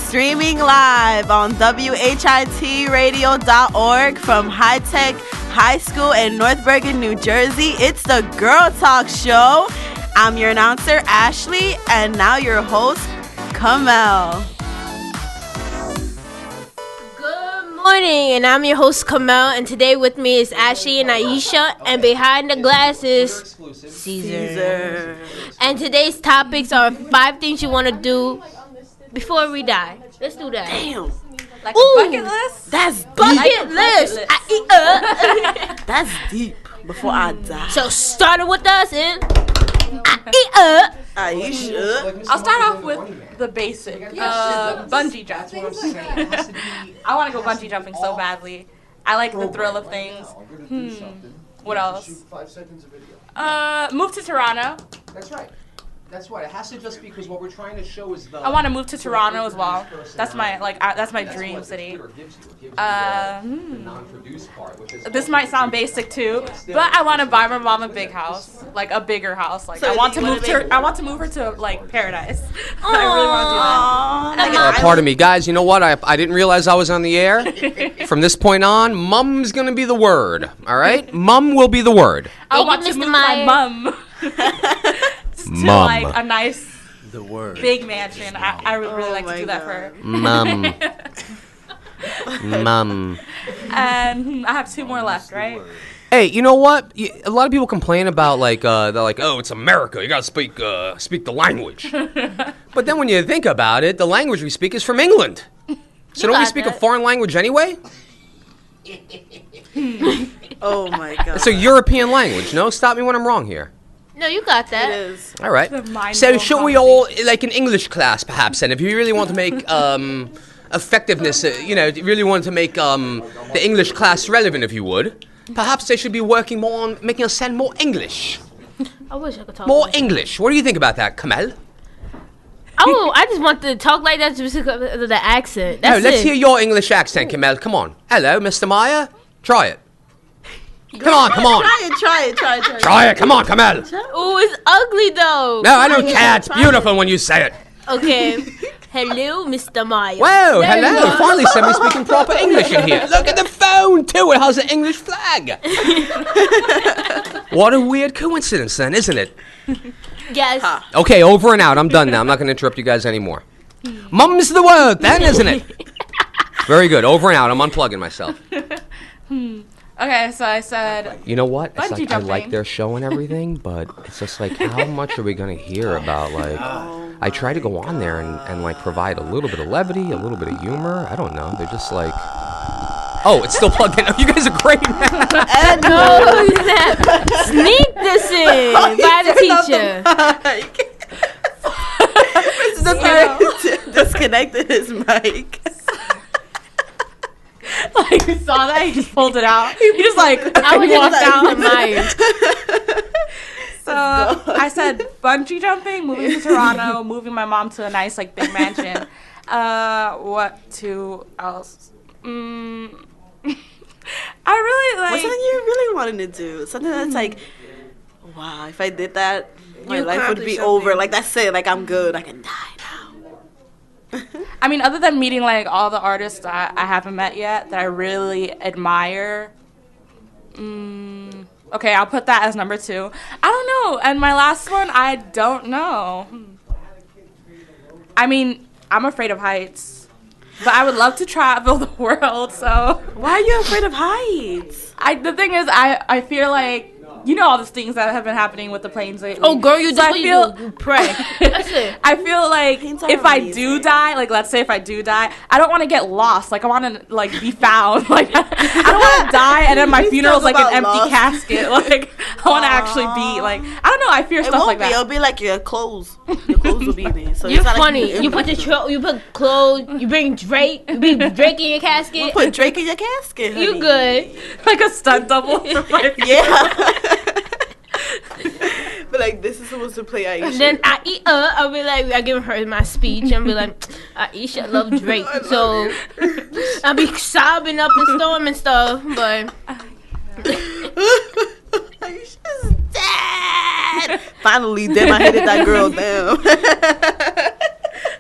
streaming live on WHITradio.org from High Tech High School in North Bergen, New Jersey. It's the Girl Talk Show. I'm your announcer, Ashley, and now your host, Kamel. Good morning, and I'm your host, Kamel, and today with me is Ashley and Aisha, and behind the glass is Caesar. And today's topics are 5 things you want to do before we die. Let's do that. Damn. Like a bucket list? That's deep. Bucket list. That's deep. Before I die. So starting with us in Aisha. I'll start off with the basic. Bungee jumping. I want to go bungee jumping so badly. I like the thrill of things. What else? Move to Toronto. That's right. That's what it has to just because what we're trying to show is the. I want to move to Toronto as well. That's my that's my dream city. This might sound basic too, but I want to buy my mom a big house, like a bigger house. Like So I want to you move wanna to I want to move her to like paradise. I really want to do that. Pardon me, guys. You know what? I didn't realize I was on the air. From this point on, mum's gonna be the word. All right, mum will be the word. I Thank want you, to Mr. move my Meyer. mum to like a nice The word. big mansion. I would really like to do that for her. Mum. Mum. And I have 2 more left, right? Hey, you know what? A lot of people complain about they're like, oh, it's America. You gotta speak the language. But then when you think about it, the language we speak is from England. So don't we got speak a that. foreign language anyway? Oh my god. It's a European language. No, stop me when I'm wrong here. No, you got It that. is. All right. The mind So blowing should we all, like an English class perhaps, and if you really want to make effectiveness, if you really want to make the English class relevant, if you would, perhaps they should be working more on making us sound more English. I wish I could talk More like that. English. What do you think about that, Kamel? Oh, I just want to talk like that just because of the accent. Oh, That's let's it. hear your English accent, Kamel. Come on. Hello, Mr. Meyer. Try it. Come on. Try it. Try it. Come on, Kamel. Oh, it's ugly though. No, I don't care. It's beautiful when you say it. Okay. Hello, Mr. Meyer. Whoa, There you hello. go. Finally somebody speaking proper English in here. Look at the phone, too. It has an English flag. What a weird coincidence, then, isn't it? Yes. Okay, over and out. I'm done now. I'm not going to interrupt you guys anymore. Mum's the word, then, isn't it? Very good. Over and out. I'm unplugging myself. Okay, so I said You know what? It's Bungee like I like jumping. their show and everything, but it's just like, how much are we going to hear about, like... I try to go on there and like provide a little bit of levity, a little bit of humor. I don't know. They're just like, oh, it's still plugged in. Oh, you guys are great, man. No, you have sneak this in by the teacher. The parent disconnected his mic. like you saw that, he just pulled it out. He just like I was walked just out. like Myers. So I said bungee jumping, moving to Toronto, moving my mom to a nice like big mansion. What else? I really What's like. something you really wanted to do? Something that's like, wow, if I did that, my You life would be accomplished over. something. Like, that's it. Like, I'm good. I can die now. I mean, other than meeting like all the artists I haven't met yet that I really admire. Okay, I'll put that as number 2. I don't know. And my last one, I don't know. I mean, I'm afraid of heights, but I would love to travel the world. So Why are you afraid of heights? the thing is, I feel like all these things that have been happening with the planes lately. Oh, girl, you So I do feel- what you do. You pray. That's it. I feel like Planes are if I amazing. do die, like let's say if I do die, I don't want to get lost. Like I want to like be found. Like I don't want to die and then my Please funeral is talk like an about empty lost. casket. Like I want to actually be like I don't know. I fear It stuff won't like be. that. It'll be like your clothes. Your clothes will be there. So You're it's not funny. Like You put you put clothes. You bring Drake. You bring Drake in your casket. We'll put Drake in your casket. You honey. good? Like a stunt double. For my Yeah. But like, this is supposed to play Aisha. And then I'll be like, I give her my speech and be like, Aisha love Drake. So I'll be sobbing up and storm and stuff, but Aisha's dead. Finally, damn, I hated that girl down.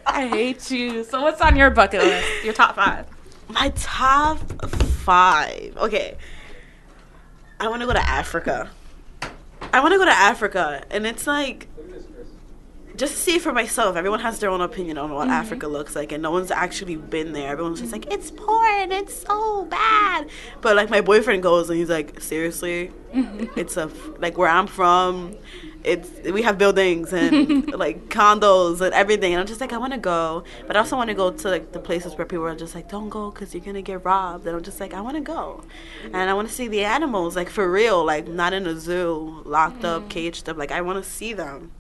I hate asked you. So what's on your bucket list? Your top 5? My top 5. Okay. I want to go to Africa. And it's like, just to see it for myself. Everyone has their own opinion on what Africa looks like, and no one's actually been there. Everyone's just like, it's poor and it's so bad. But like my boyfriend goes and he's like, seriously, it's like where I'm from, we have buildings and like condos and everything. And I'm just like, I want to go, but I also want to go to like the places where people are just like, don't go because you're gonna get robbed. And I'm just like, I want to go, and I want to see the animals, like for real, like not in a zoo, locked up, caged up. Like I want to see them.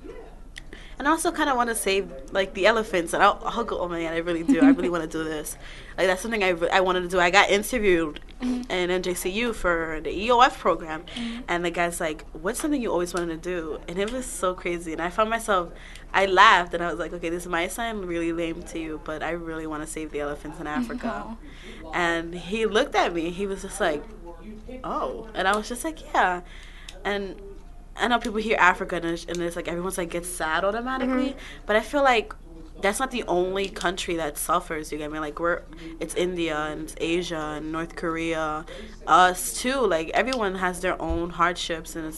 And I also kind of want to save, like, the elephants. And I'll go, oh, man, I really do. I really want to do this. Like, that's something I wanted to do. I got interviewed in NJCU for the EOF program. And the guy's like, what's something you always wanted to do? And it was so crazy. And I found myself, I laughed. And I was like, okay, this might sound really lame to you, but I really want to save the elephants in Africa. And he looked at me. He was just like, oh. And I was just like, yeah. And I know people hear Africa and it's like everyone's like gets sad automatically, but I feel like that's not the only country that suffers. You get me? Like it's India and it's Asia and North Korea, us too. Like everyone has their own hardships, and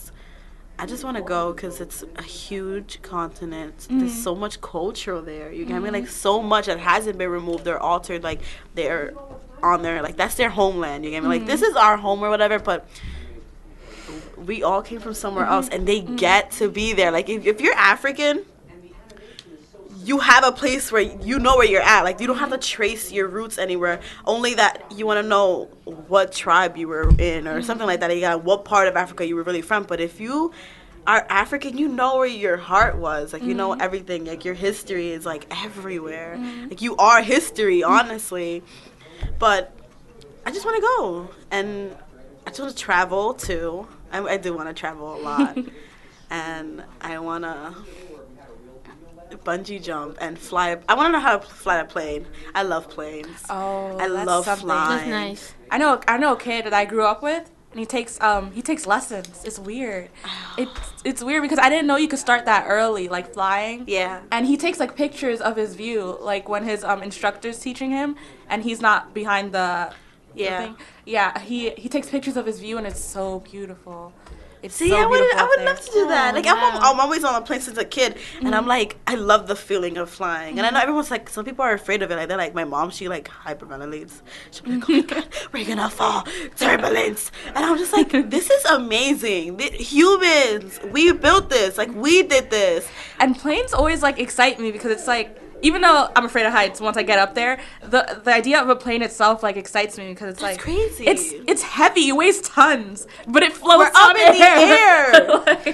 I just want to go because it's a huge continent. There's so much culture there. You get me? Like so much that hasn't been removed or altered. Like they're on there. Like that's their homeland. You get me? Like this is our home or whatever, but we all came from somewhere else, and they get to be there. Like if you're African, you have a place where you know where you're at. Like you don't have to trace your roots anywhere, only that you want to know what tribe you were in or something like that. You got what part of Africa you were really from. But if you are African, you know where your heart was. Like you know everything. Like your history is like everywhere. Like you are history, honestly. But I just want to go, and I just want to travel too. I do want to travel a lot. And I want to bungee jump and fly. I want to know how to fly a plane. I love planes. Oh, I that's love something. flying. That's nice. I know a kid that I grew up with, and he takes lessons. It's weird. It's weird because I didn't know you could start that early, like flying. Yeah. And he takes like pictures of his view, like when his instructor's teaching him, and he's not behind the thing. Yeah. He takes pictures of his view, and it's so beautiful. It's See, so I beautiful would love to do that. Like, wow. I'm always on a plane since a kid, and I'm like, I love the feeling of flying. And I know everyone's like, some people are afraid of it. Like, they're like, my mom, she like hyperventilates. She'll be like, oh my God, we're gonna fall, turbulence. And I'm just like, this is amazing. Humans, we built this. Like, we did this. And planes always like excite me because it's like, even though I'm afraid of heights, once I get up there, the idea of a plane itself like excites me because it's That's like crazy. It's heavy, it weighs tons, but it floats We're up in the air. like,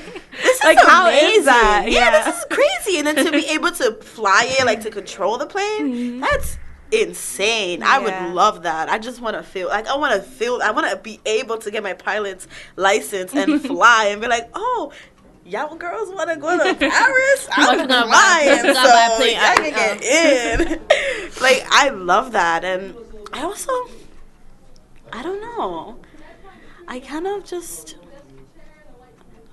This is like, amazing. how is that? Yeah, this is crazy. And then to be able to fly it, like to control the plane, that's insane. I would love that. I just want to feel like I want to be able to get my pilot's license and fly and be like, oh, y'all girls want to go to Paris? I'm flying, so y'all can get in. Like, I love that. And I also, I don't know, I kind of just,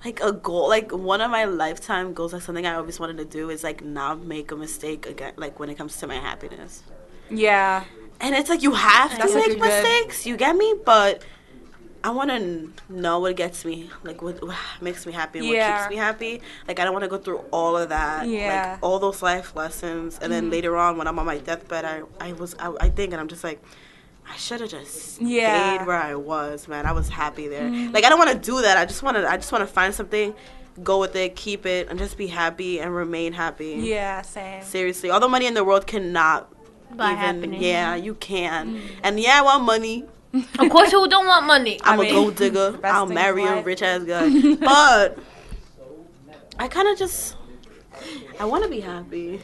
like, a goal, like, one of my lifetime goals, like, something I always wanted to do is, like, not make a mistake again, like, when it comes to my happiness. Yeah. And it's like, you have That's to like make a good- mistakes, you get me? But I want to know what gets me, like what makes me happy and what keeps me happy. Like, I don't want to go through all of that, like all those life lessons. And then later on, when I'm on my deathbed, I think, and I'm just like, I should have just stayed where I was, man. I was happy there. Like, I don't want to do that. I just want to find something, go with it, keep it, and just be happy and remain happy. Yeah, same. Seriously, all the money in the world cannot Buy even. happiness. Yeah, you can. And yeah, I want money. Of course, who don't want money? I'm a gold digger. best I'll thing marry in a life. rich ass guy. But I kind of just, I want to be happy.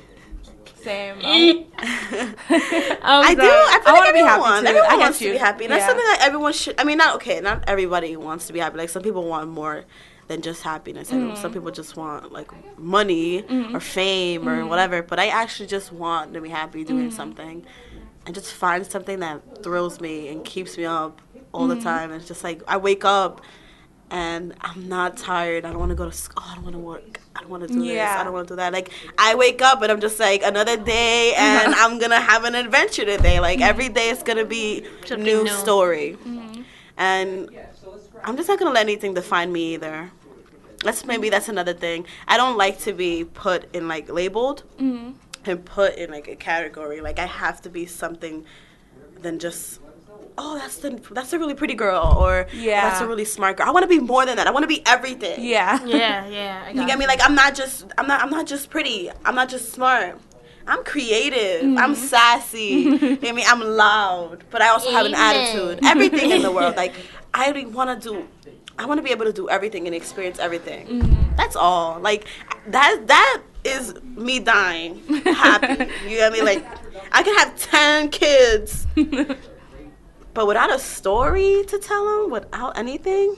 Same. I do. I feel I like wanna be happy everyone, too. everyone I get wants to you. be happy. And that's Yeah. something that everyone should. I mean, not everybody wants to be happy. Like, some people want more than just happiness. And some people just want like money or fame or whatever. But I actually just want to be happy doing something. And just find something that thrills me and keeps me up all the time. And it's just like, I wake up and I'm not tired. I don't want to go to school. I don't want to work. I don't want to do this. I don't want to do that. Like, I wake up and I'm just like, another day, and I'm going to have an adventure today. Like, every day it's going to be a new story. And I'm just not going to let anything define me either. That's another thing. I don't like to be put in, like, labeled and put in, like, a category. Like, I have to be something than just, oh, that's a really pretty girl, or that's a really smart girl. I want to be more than that. I want to be everything. Yeah. You get me? Like, I'm not just pretty. I'm not just smart. I'm creative. I'm sassy. You get me? I'm loud, but I also have an attitude. Everything in the world. Like, I want to be able to do everything and experience everything. That's all. Like, that is me dying happy. You get me? Like, I can have 10 kids, but without a story to tell them, without anything,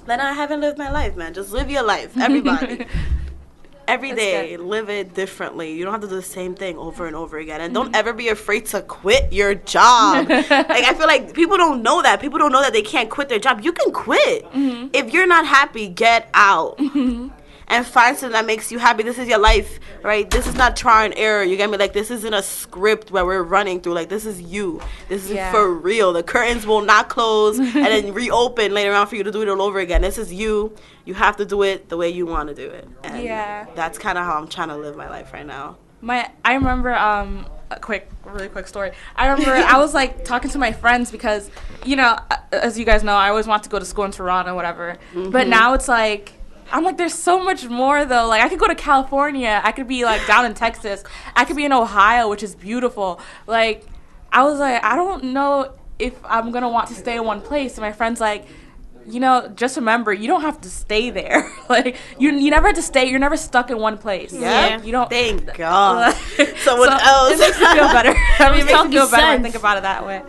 then I haven't lived my life, man. Just live your life, everybody. Every day, live it differently. You don't have to do the same thing over and over again. And don't ever be afraid to quit your job. Like, I feel like people don't know that. People don't know that they can't quit their job. You can quit. If you're not happy, get out. And find something that makes you happy. This is your life, right? This is not trial and error. You get me? Like, this isn't a script where we're running through. Like, this is you. This is for real. The curtains will not close and then reopen later on for you to do it all over again. This is you. You have to do it the way you want to do it. And that's kind of how I'm trying to live my life right now. I remember a really quick story. I remember I was like talking to my friends because, you know, as you guys know, I always want to go to school in Toronto, whatever. But now it's like, I'm like, there's so much more, though. Like, I could go to California. I could be, like, down in Texas. I could be in Ohio, which is beautiful. Like, I was like, I don't know if I'm going to want to stay in one place. And my friend's like, you know, just remember, you don't have to stay there. Like, you never have to stay. You're never stuck in one place. Yeah. You don't. Thank God. Someone else. It makes me feel better. I mean, it makes me feel better when I think about it that way.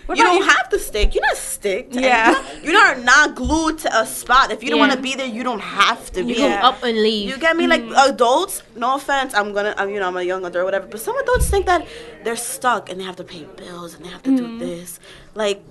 You don't have to stick. You're not sticked. You're not glued to a spot. If you don't want to be there, you don't have to be. You go up and leave. You get me? Like, adults, no offense, I'm a young adult or whatever, but some adults think that they're stuck and they have to pay bills and they have to do this. Like,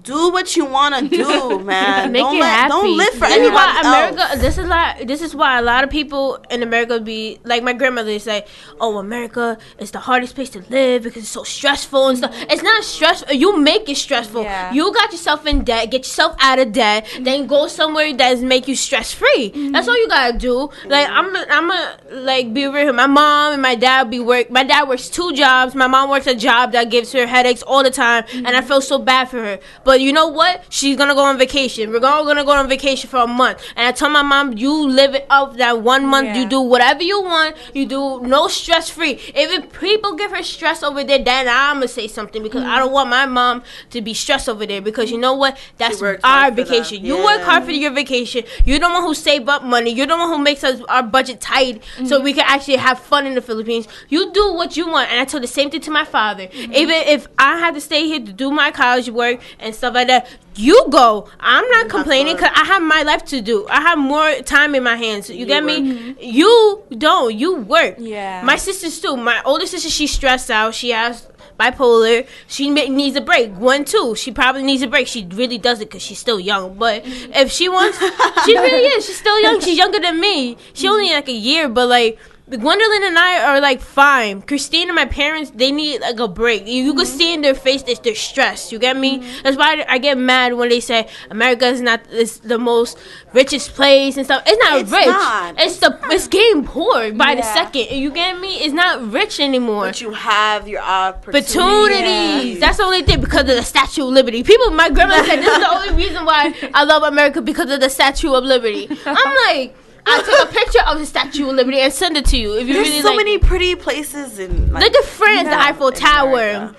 do what you want to do, man. Don't live for anyone else. This is why a lot of people in America be like, my grandmother is like, oh, America is the hardest place to live because it's so stressful and stuff. It's not stressful. You make it stressful. You got yourself in debt. Get yourself out of debt. Then go somewhere that make you stress free. That's all you gotta do. Like, I'm a be real. My mom and my dad My dad works 2 jobs. My mom works a job that gives her headaches all the time, and I feel so bad for her. But you know what? She's going to go on vacation. We're going to go on vacation for a month. And I told my mom, you live it up that 1 month. You do whatever you want. You do no stress free. If people give her stress over there, then I'm going to say something because I don't want my mom to be stressed over there because you know what? That's our vacation. You work hard for your vacation. You're the one who save up money. You're the one who makes our budget tight so we can actually have fun in the Philippines. You do what you want. And I told the same thing to my father. Even if I had to stay here to do my college work and stuff like that, you go. I'm not complaining because I have my life to do. I have more time in my hands. You get me? You don't. You work. My sisters too. My older sister, she's stressed out. She has bipolar. She needs a break. 1, 2. She probably needs a break. She really does it because she's still young. But if she wants, she really is. She's still young. She's younger than me. She only like a year, but like, Gwendolyn and I are like fine. Christine and my parents, they need like a break. You can see in their face that they're stressed. You get me? That's why I get mad when they say America is the most richest place and stuff. It's not rich. It's getting poor by the second. You get me? It's not rich anymore. But you have your opportunities. That's the only thing because of the Statue of Liberty. My grandma said this is the only reason why I love America because of the Statue of Liberty. I'm like, I'll take a picture of the Statue of Liberty and send it to you. If you There's really so many pretty places in. Look at France, the Eiffel Tower.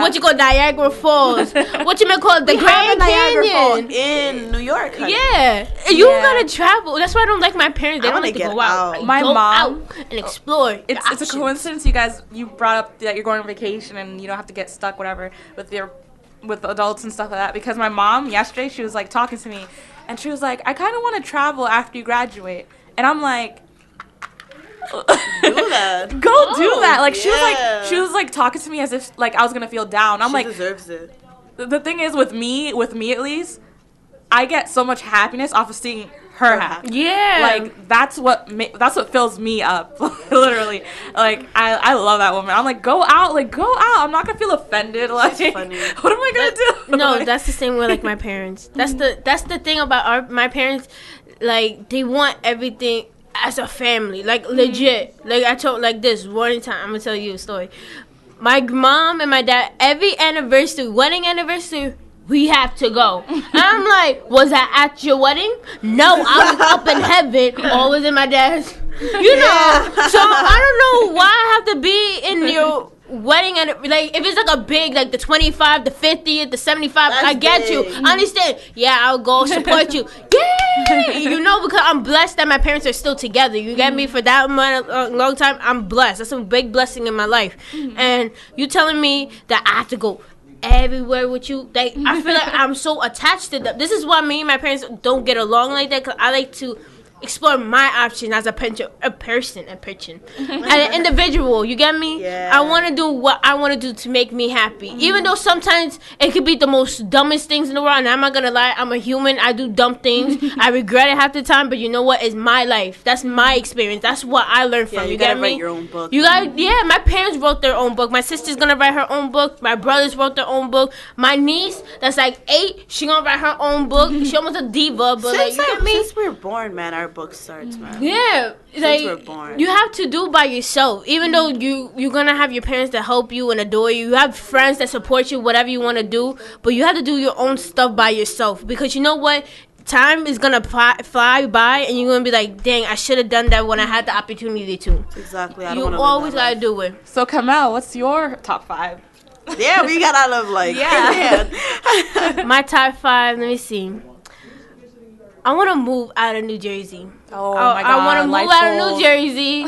What you call Niagara Falls? What you may call the Grand Canyon in New York. Honey. You gotta travel. That's why I don't like my parents. They don't like to go out. My mom out and explore. It's a coincidence, you brought up that you're going on vacation and you don't have to get stuck, whatever, with adults and stuff like that. Because my mom yesterday, she was like talking to me. And she was like, I kind of want to travel after you graduate. And I'm like, do that. Go do that. Like, she was like talking to me as if like I was going to feel down. I'm like, she deserves it. The thing is with me at least, I get so much happiness off of seeing her half. Yeah. Like, that's what fills me up, literally. Like, I love that woman. I'm like, go out. I'm not going to feel offended. Like, funny. What am I going to do? No, that's the same way like my parents. That's the thing about my parents. Like, they want everything as a family. Like, legit. Like, I told, like this one time. I'm going to tell you a story. My mom and my dad, every wedding anniversary, we have to go. And I'm like, was I at your wedding? No, I was up in heaven. Or was in my dad's. You know. So I don't know why I have to be in your wedding. And like, if it's like a big, like the 25, the 50, the 75, I get big. you. I understand. Yeah, I'll go support you. Yay! You know, because I'm blessed that my parents are still together. You get me? For that long time, I'm blessed. That's a big blessing in my life. And you telling me that I have to go everywhere with you? Like, I feel like I'm so attached to them. This is why me and my parents don't get along like that, because I like to explore my options as a person, as an individual. You get me? Yeah. I want to do what I want to do to make me happy. Even though sometimes it could be the most dumbest things in the world, and I'm not going to lie, I'm a human. I do dumb things. I regret it half the time, but you know what? It's my life. That's my experience. That's what I learned from. You get gotta me? write your own book. My parents wrote their own book. My sister's going to write her own book. My brothers wrote their own book. My niece, that's like 8, she going to write her own book. She almost a diva, but like, you get me? Since we were born, man, our book starts, man. Yeah, Since we're like born. you have to do by yourself. Even though you're gonna have your parents that help you and adore you, you have friends that support you, whatever you want to do. But you have to do your own stuff by yourself, because you know what? Time is gonna fly by, and you're gonna be like, "Dang, I should have done that when I had the opportunity to." Exactly. You always gotta do it. So, Kamel, what's your top 5? Yeah, we got out of like. Yeah. My top 5. Let me see. I want to move out of New Jersey. Oh my God! I want to move out of New Jersey,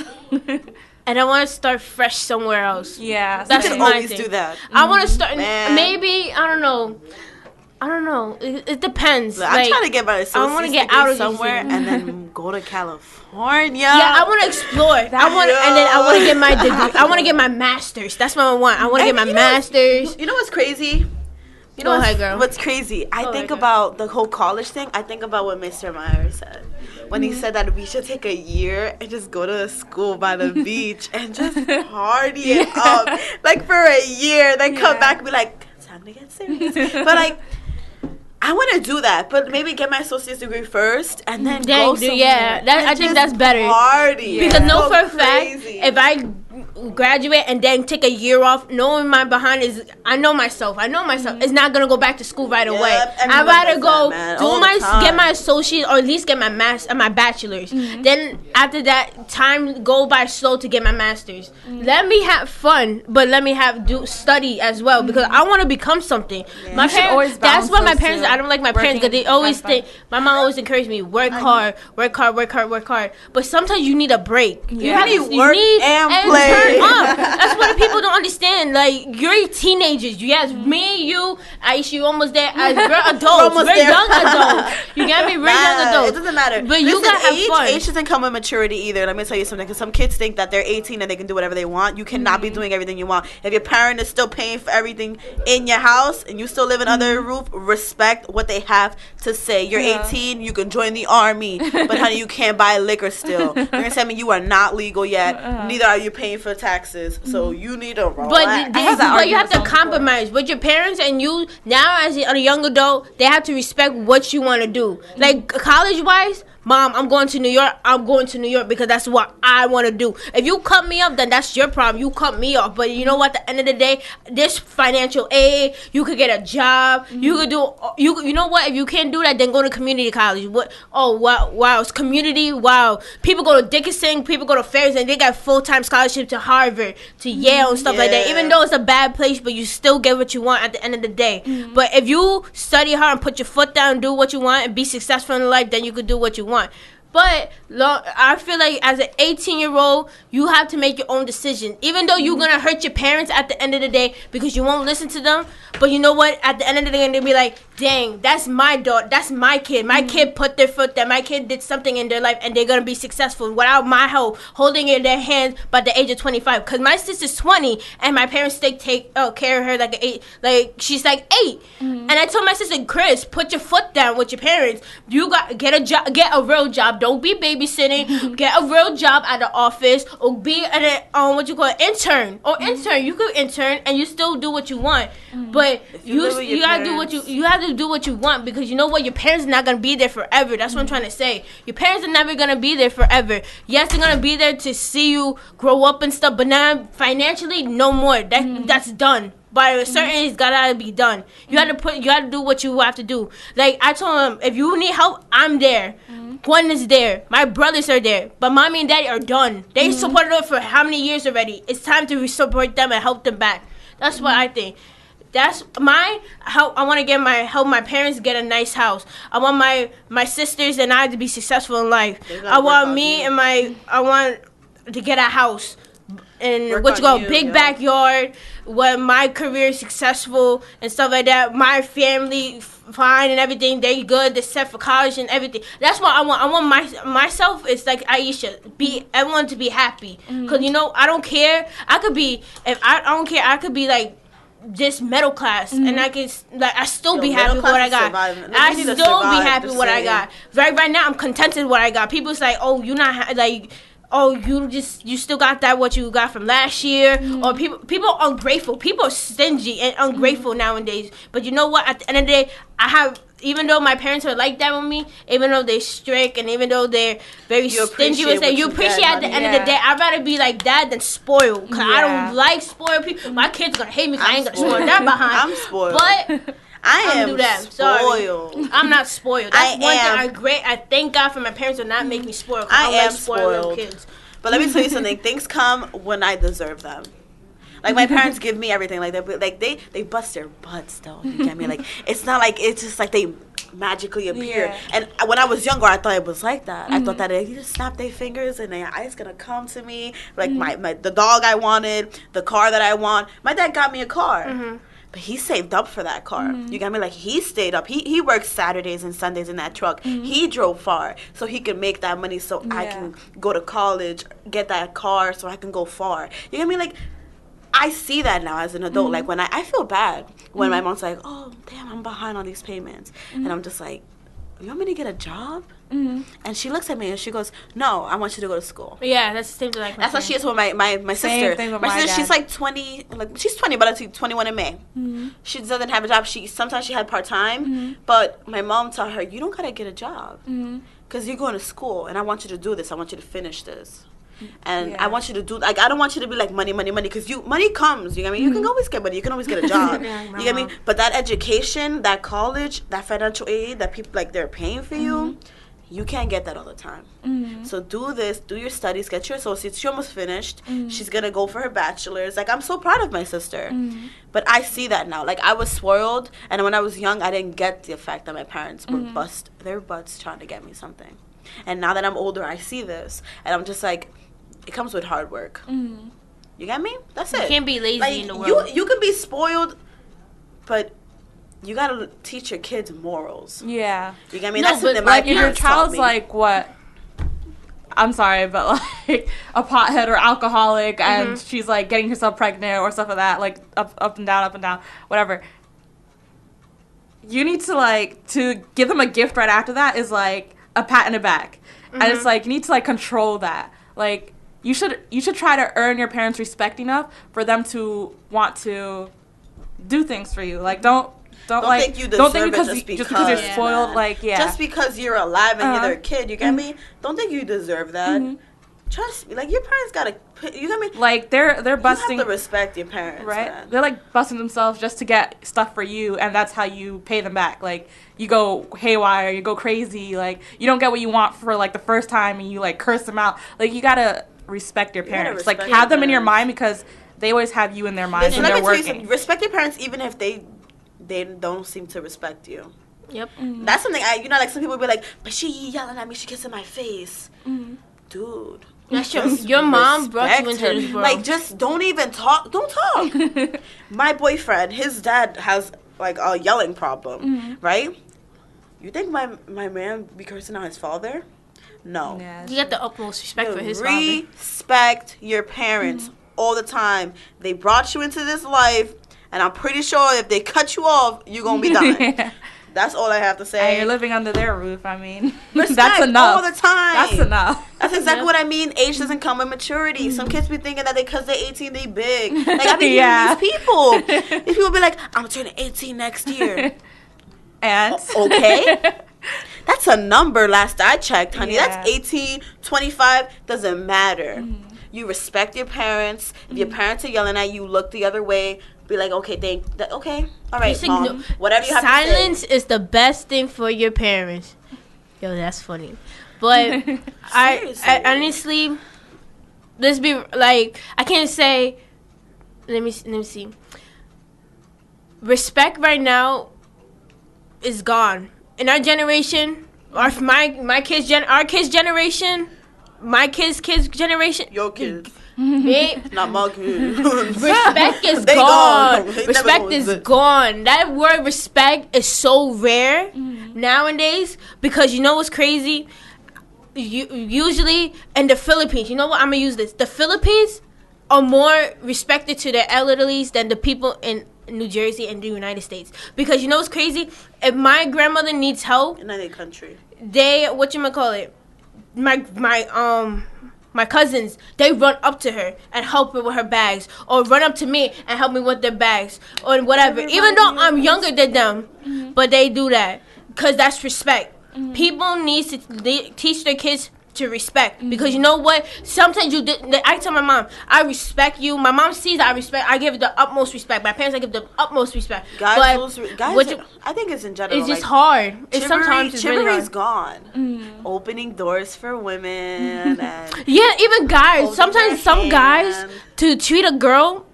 and I want to start fresh somewhere else. Yeah, That's you can my always thing. do that. I want to start. Man. Maybe I don't know. It depends. Look, I'm trying to get my associate's wanna get degree out of somewhere Houston. and then go to California. Yeah, I want to explore. And then I want to get my degree. I want to get my master's. That's what I want. I want to get my master's. You know what's crazy? You know Go ahead, girl. what's crazy? I Go think ahead, about the whole college thing. I think about what Mr. Meyer said when he said that we should take a year and just go to school by the beach and just party it up, like for a year. Then come back and be like, it's time to get serious. But like, I want to do that, but maybe get my associate's degree first and then go somewhere. Yeah, I think that's better. Party. Because Go for a fact, crazy. if I graduate and then take a year off, knowing my behind is, I know myself. It's not gonna go back to school right away. I'd rather go get my associate, or at least get my bachelor's. Then after that, time go by slow to get my master's. Let me have fun, but let me study as well, because I want to become something. My parents, that's why my parents. I don't like my parents, because they always think. My mom always encouraged me, work hard. But sometimes you need a break. You need work and play. Turn up. That's what people don't understand. Like, you're teenagers. Yes, me, you, Aisha, you almost there. As we're adults. We're young adults. You get me? We're young adults. It doesn't matter. But you gotta have fun. Age doesn't come with maturity either. Let me tell you something. Because some kids think that they're 18 and they can do whatever they want. You cannot be doing everything you want. If your parent is still paying for everything in your house and you still live under a roof, respect what they have to say. You're 18. You can join the army, but honey, you can't buy liquor still. You're gonna tell me you are not legal yet. Neither are you paying for taxes. So you need to relax. But you have to compromise with your parents, and you now as a young adult, they have to respect what you want to do. Like, college wise, Mom, I'm going to New York. I'm going to New York because that's what I want to do. If you cut me off, then that's your problem. You cut me off. But you know what? At the end of the day, this financial aid, you could get a job. You could do. You know what? If you can't do that, then go to community college. What? Oh wow! It's community. Wow! People go to Dickinson. People go to Ferris, and they got full-time scholarship to Harvard, to Yale, and stuff like that. Even though it's a bad place, but you still get what you want at the end of the day. But if you study hard and put your foot down, do what you want, and be successful in life, then you could do what you want. But I feel like as an 18-year-old, you have to make your own decision. Even though you're going to hurt your parents at the end of the day because you won't listen to them. But you know what? At the end of the day, they'll be like, dang, that's my daughter, that's my kid. My kid put their foot there. My kid did something in their life, and they're gonna be successful without my help holding it in their hands by the age of 25. Cause my sister's 20, and my parents take care of her like an 8, like she's like 8. And I told my sister, Chris, put your foot down with your parents. You got get a job, get a real job. Don't be babysitting. Get a real job at the office, or be an intern or intern. You could intern and you still do what you want, but you gotta do what you have to do what you want, because you know what, your parents are not gonna be there forever. That's what I'm trying to say. Your parents are never gonna be there forever. Yes, they're gonna be there to see you grow up and stuff, but now financially, no more. That's done. By a certain age, gotta be done. You gotta do what you have to do. Like I told him, if you need help, I'm there. Gwen is there. My brothers are there. But mommy and daddy are done. They supported us for how many years already? It's time to support them and help them back. That's what I think. That's my help. I want to help my parents get a nice house. I want my sisters and I to be successful in life. I want to get a house and big backyard, where my career is successful and stuff like that. My family fine and everything, they good, they're set for college and everything. That's what I want. I want myself is like Aisha, everyone to be happy. Cause you know, I don't care. I could be like just middle class, and I still be happy with what I got. I still be happy with what I got. Right now, I'm contented with what I got. People's like, oh, you're not you still got that what you got from last year, or people are ungrateful. People are stingy and ungrateful nowadays. But you know what? At the end of the day, even though my parents are like that with me, even though they're strict and even though they're very stingy with it, you appreciate at the end of the day. I'd rather be like that than spoiled, because I don't like spoiled people. My kids gonna hate me because I ain't gonna spoil that behind. I'm spoiled. But I am spoiled. Sorry. I'm not spoiled. That's one thing I thank God for my parents to not make me spoiled. I am spoiled. Kids. But let me tell you something. Things come when I deserve them. Like my parents give me everything. Like they bust their butts though. You get me? Like it's not like it's just like they magically appear. Yeah. And when I was younger, I thought it was like that. I thought that you just snap their fingers and their eyes gonna come to me. Like the dog I wanted, the car that I want. My dad got me a car. But he saved up for that car. You got me? Like, he stayed up. He worked Saturdays and Sundays in that truck. He drove far so he could make that money so I can go to college, get that car so I can go far. You get me? Like, I see that now as an adult. Like, when I feel bad when my mom's like, oh, damn, I'm behind on these payments. And I'm just like, you want me to get a job? And she looks at me and she goes, no, I want you to go to school. Yeah, that's the same thing. That's how she is with my sister. My sister, she's like 20, she's 20, but she's 21 in May. She doesn't have a job. Sometimes she had part-time, but my mom told her, you don't gotta get a job because you're going to school and I want you to do this. I want you to finish this. And I want you to do, like, I don't want you to be like money, because money comes, you get me? You can always get money, you can always get a job, you get me? But that education, that college, that financial aid that people, like, they're paying for you, you can't get that all the time. So do this, do your studies, get your associates. She almost finished. She's going to go for her bachelor's. Like, I'm so proud of my sister. But I see that now. Like, I was spoiled, and when I was young, I didn't get the fact that my parents were bust their butts trying to get me something. And now that I'm older, I see this, and I'm just like, it comes with hard work. You get me? That's it. You can't be lazy in the world. You can be spoiled, but you gotta teach your kids morals. Yeah. You get me? That's something my parents your child's taught me. like what? I'm sorry, but like a pothead or alcoholic, and she's like getting herself pregnant or stuff like that, like up and down, whatever. You need to give them a gift right after that is like a pat in the back, and it's like you need to like control that. Like you should try to earn your parents' respect enough for them to want to do things for you. Like don't think you deserve it just because you're spoiled. Man. Like just because you're alive and you're their kid. You get me? Don't think you deserve that. Trust me. Like your parents gotta. You get me? Like they're busting. You have to respect your parents, right? Man. They're like busting themselves just to get stuff for you, and that's how you pay them back. Like you go haywire, you go crazy. Like you don't get what you want for like the first time, and you like curse them out. Like you gotta respect your parents. Like have them in your mind because they always have you in their mind when they're working. Respect your parents even if they don't seem to respect you. Yep. That's something like some people be like, but she yelling at me, she kissing my face. Dude. That's your mom brought you into this world. Like, just don't even talk. Don't talk. My boyfriend, his dad has like a yelling problem, right? You think my man be cursing out his father? No. Yeah, You got the utmost respect for his father. Respect your parents all the time. They brought you into this life, and I'm pretty sure if they cut you off, you're gonna be done. Yeah. That's all I have to say. And you're living under their roof. I mean, Respect that's enough. all the time. That's enough. That's exactly what I mean. Age doesn't come with maturity. Some kids be thinking that because they're 18, they big. Like, I be hearing these people. These people be like, I'm turning 18 next year. And? Okay. That's a number last I checked, honey. Yeah. That's 18, 25. Doesn't matter. You respect your parents. If your parents are yelling at you, look the other way. Be like, okay, okay. All right, Mom. Whatever you have Silence to say. is the best thing for your parents. Yo, that's funny. But I honestly, let's be like, I can't say. Let me see. Respect right now is gone in our generation. Our kids' generation, my kids' generation. Your kids. Not my kids. Respect is They gone. They Respect is gone. That word respect is so rare nowadays because you know what's crazy? Usually in the Philippines, you know what? I'm going to use this. The Philippines are more respected to their elderlies than the people in New Jersey and the United States. Because you know what's crazy? If my grandmother needs help, in any country, my cousins, they run up to her and help her with her bags, or run up to me and help me with their bags, or whatever. Even though I'm younger than them, but they do that because that's respect. People need to teach their kids to respect because you know what? Sometimes I tell my mom, I respect you. My mom sees I respect. I give the utmost respect. My parents, I give the utmost respect. Guys, I think it's in general. It's just hard. Sometimes it's really chivalry's hard. gone. Opening doors for women. And yeah, even guys. Sometimes some guys to treat a girl.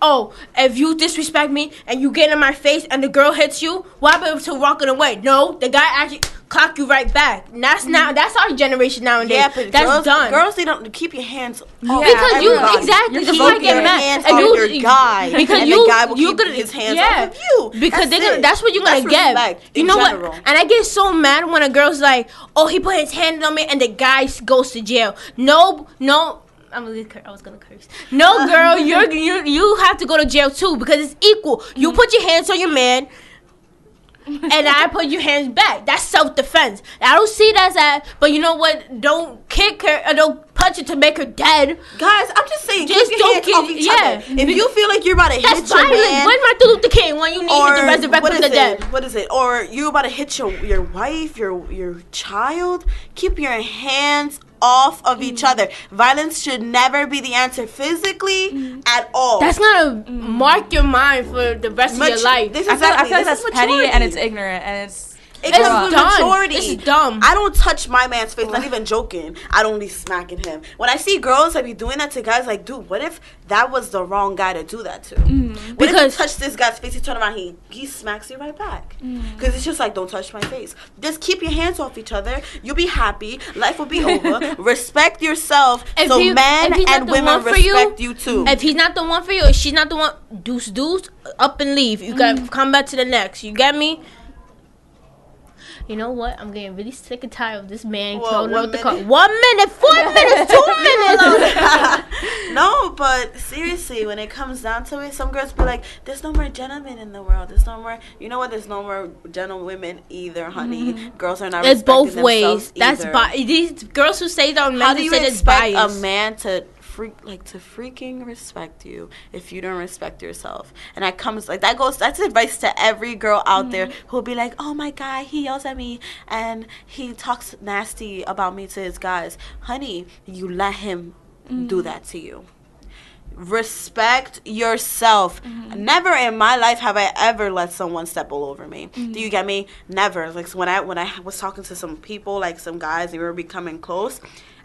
Oh, if you disrespect me and you get in my face and the girl hits you, what happened to walking away? No, the guy actually clock you right back. And that's our generation nowadays. Yeah, but that's done. Girls, they don't keep your hands off. Because you exactly. You might get mad and your guy, because and the guy will keep his hands off of you. Because that's what you're gonna get. You know what? And I get so mad when a girl's like, "Oh, he put his hand on me," and the guy goes to jail. No. I was gonna curse. No, girl, you have to go to jail too because it's equal. You put your hands on your man, and I put your hands back. That's self-defense. I don't see that as that, but you know what? Don't kick her or don't punch her to make her dead. Guys, I'm just saying, just keep your hands off each other. If you feel like you're about to hit your violent. man, Where's Martin Luther King when you need him to resurrect from the dead? What is it? Or you about to hit your wife, your child? Keep your hands off of each other. Violence should never be the answer physically at all. That's gonna mark your mind for the rest of your life. I feel like that's petty and it's ignorant and it's dumb. Maturity. It's dumb. I don't touch my man's face, not even joking. I don't be smacking him. When I see girls that be doing that to guys, like, dude, what if that was the wrong guy to do that to? What if you touch this guy's face, he turn around, he smacks you right back? Because it's just like, don't touch my face. Just keep your hands off each other. You'll be happy. Life will be over. Respect yourself so men and women respect you too. If he's not the one for you, or she's not the one, deuce, up and leave. You gotta come back to the next. You get me? You know what? I'm getting really sick and tired of this man telling me what the call. 1 minute, 4 minutes, 2 minutes. No, but seriously, when it comes down to it, some girls be like, "There's no more gentlemen in the world. There's no more." You know what? There's no more gentlewomen either, honey. Girls are not. It's both ways. Either. That's these girls who say that on men. How do you expect a man to freaking respect you if you don't respect yourself? And that's advice to every girl out there who'll be like, "Oh my guy, he yells at me and he talks nasty about me to his guys." Honey, you let him do that to you. Respect yourself. Never in my life have I ever let someone step all over me. Do you get me? Never. Like when I was talking to some people, like some guys, and we were becoming close,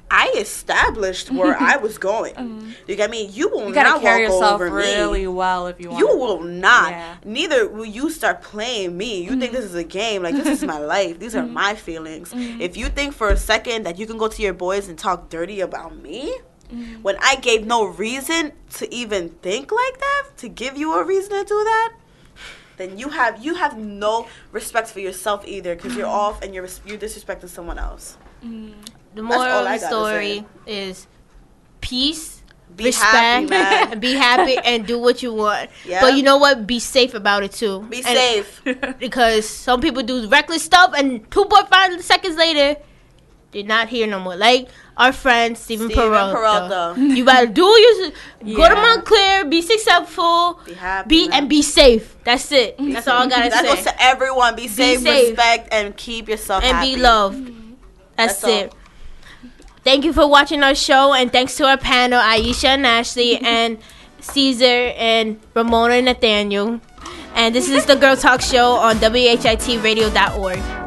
I established where I was going. You get me? You will not carry walk yourself over really me. Well if you want. You will not. Yeah. Neither will you start playing me. You think this is a game. Like, this is my life. These are my feelings. If you think for a second that you can go to your boys and talk dirty about me, when I gave no reason to even think like that, to give you a reason to do that, then you have no respect for yourself either, because you're off and you're disrespecting someone else. The moral of the story is peace, Be respect, happy, man. and be happy and do what you want. Yeah. But you know what? Be safe about it too. Be safe. Because some people do reckless stuff and 2.5 seconds later, they're not here no more. Like our friend Steven Peralta. You better do go to Montclair, be successful, be happy, and be safe. That's it. That's all I gotta that say. That goes to everyone. Be safe, respect, and keep yourself and happy. be loved. That's it. Thank you for watching our show, and thanks to our panel, Aisha and Ashley, and Caesar, and Ramona and Nathaniel. And this is the Girl Talk Show on WHITradio.org.